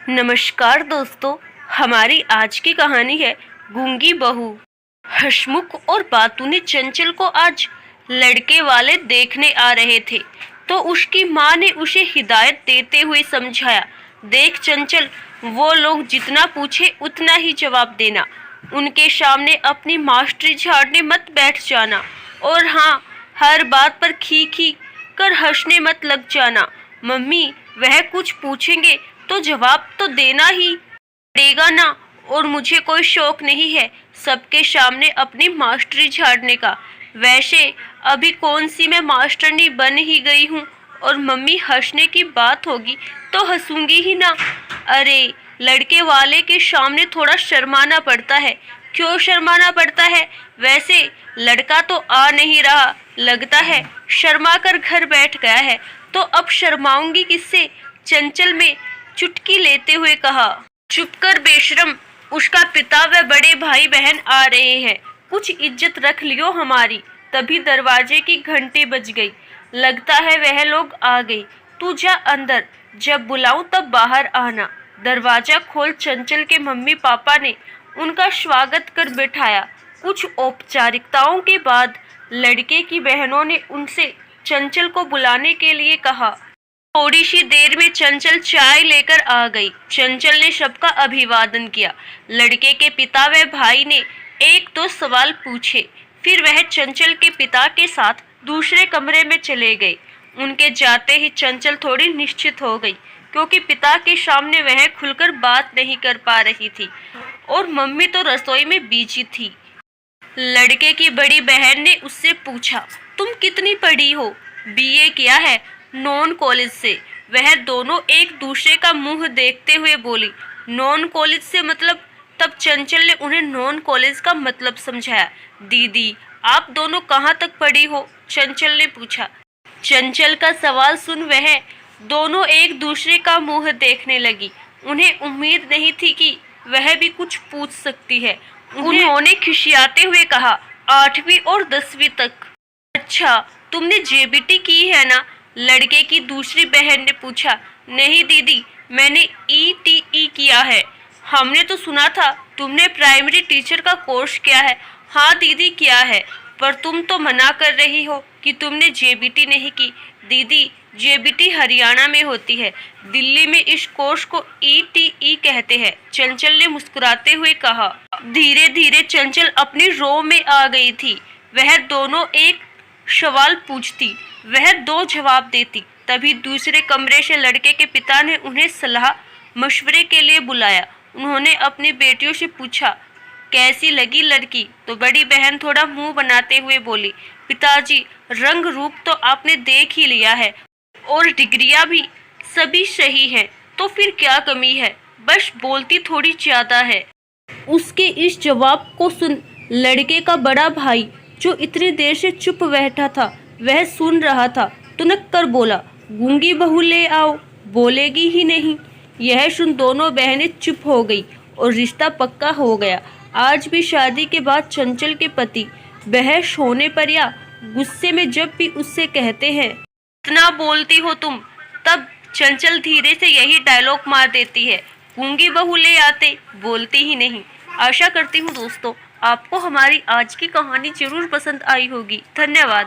नमस्कार दोस्तों, हमारी आज की कहानी है गूंगी बहू। हसमुख और बातूनी चंचल को आज लड़के वाले देखने आ रहे थे, तो उसकी माँ ने उसे हिदायत देते हुए समझाया, देख चंचल, वो लोग जितना पूछे उतना ही जवाब देना। उनके सामने अपनी मास्टरी झाड़ने मत बैठ जाना, और हाँ, हर बात पर खी खी कर हंसने मत लग जाना। मम्मी, वह कुछ पूछेंगे तो जवाब तो देना ही पड़ेगा ना, और मुझे कोई शौक नहीं है सबके सामने अपनी मास्टरी झाड़ने का। वैसे अभी कौन सी मैं मास्टरनी बन ही गई हूँ, और मम्मी हंसने की बात होगी तो हंसूंगी ही ना। अरे, लड़के वाले के सामने थोड़ा शर्माना पड़ता है। क्यों शर्माना पड़ता है? वैसे लड़का तो आ नहीं रहा, लगता है शर्मा कर घर बैठ गया है, तो अब शर्माऊंगी किससे? चंचल में चुटकी लेते हुए कहा। चुप कर बेशरम, उसका पिता व बड़े भाई बहन आ रहे हैं, कुछ इज्जत रख लियो हमारी। तभी दरवाजे की घंटी बज गई। लगता है वह लोग आ गए। तू जा अंदर, जब बुलाऊं तब बाहर आना। दरवाजा खोल चंचल के मम्मी पापा ने उनका स्वागत कर बैठाया। कुछ औपचारिकताओं के बाद लड़के की बहनों ने उनसे चंचल को बुलाने के लिए कहा। थोड़ी सी देर में चंचल चाय लेकर आ गई। चंचल ने सबका अभिवादन किया। लड़के के पिता व भाई ने एक दो सवाल पूछे, फिर वह चंचल के पिता के साथ दूसरे कमरे में चले गए। उनके जाते ही चंचल थोड़ी निश्चित हो गई, क्योंकि पिता के सामने वह खुलकर बात नहीं कर पा रही थी, और मम्मी तो रसोई में बिजी थी। लड़के की बड़ी बहन ने उससे पूछा, तुम कितनी पढ़ी हो? बीए किया है, नॉन कॉलेज से। वह दोनों एक दूसरे का मुंह देखते हुए बोली, नॉन कॉलेज से मतलब? तब चंचल ने उन्हें नॉन कॉलेज का मतलब समझाया। दीदी, आप दोनों कहाँ तक पढ़ी हो? चंचल ने पूछा। चंचल का सवाल सुन वह दोनों एक दूसरे का मुंह देखने लगी। उन्हें उम्मीद नहीं थी कि वह भी कुछ पूछ सकती है। उन्होंने खिसियाते हुए कहा, 8वीं और 10वीं तक। अच्छा, तुमने जेबीटी की है ना? लड़के की दूसरी बहन ने पूछा। नहीं दीदी, मैंने ईटीई किया है। हमने तो सुना था तुमने प्राइमरी टीचर का कोर्स किया है। हाँ दीदी, किया है, पर तुम तो मना कर रही हो कि तुमने जेबीटी नहीं की। दीदी, जेबीटी हरियाणा में होती है, दिल्ली में इस कोर्स को ईटीई कहते हैं। चंचल ने मुस्कुराते हुए कहा। धीरे धीरे चंचल अपनी रो में आ गई थी। वह दोनों एक सवाल पूछती, वह दो जवाब देती। तभी दूसरे कमरे से लड़के के पिता ने उन्हें सलाह मशवरे के लिए बुलाया। उन्होंने अपनी बेटियों से पूछा, कैसी लगी लड़की? तो बड़ी बहन थोड़ा मुंह बनाते हुए बोली, पिताजी, रंग रूप तो आपने देख ही लिया है, और डिग्रियां भी सभी सही हैं, तो फिर क्या कमी है? बस बोलती थोड़ी ज्यादा है। उसके इस जवाब को सुन लड़के का बड़ा भाई, जो इतनी देर से चुप बैठा था, वह सुन रहा था। तुनक कर बोला, गूंगी बहू ले आओ, बोलेगी ही नहीं। यह सुन दोनों बहनें चुप हो गई और रिश्ता पक्का हो गया। आज भी शादी के बाद चंचल के पति बहस होने पर या गुस्से में जब भी उससे कहते हैं, इतना बोलती हो तुम, तब चंचल धीरे से यही डायलॉग मार देती है, गूंगी बहू ले आते, बोलती ही नहीं। आशा करती हूँ दोस्तों, आपको हमारी आज की कहानी जरूर पसंद आई होगी। धन्यवाद।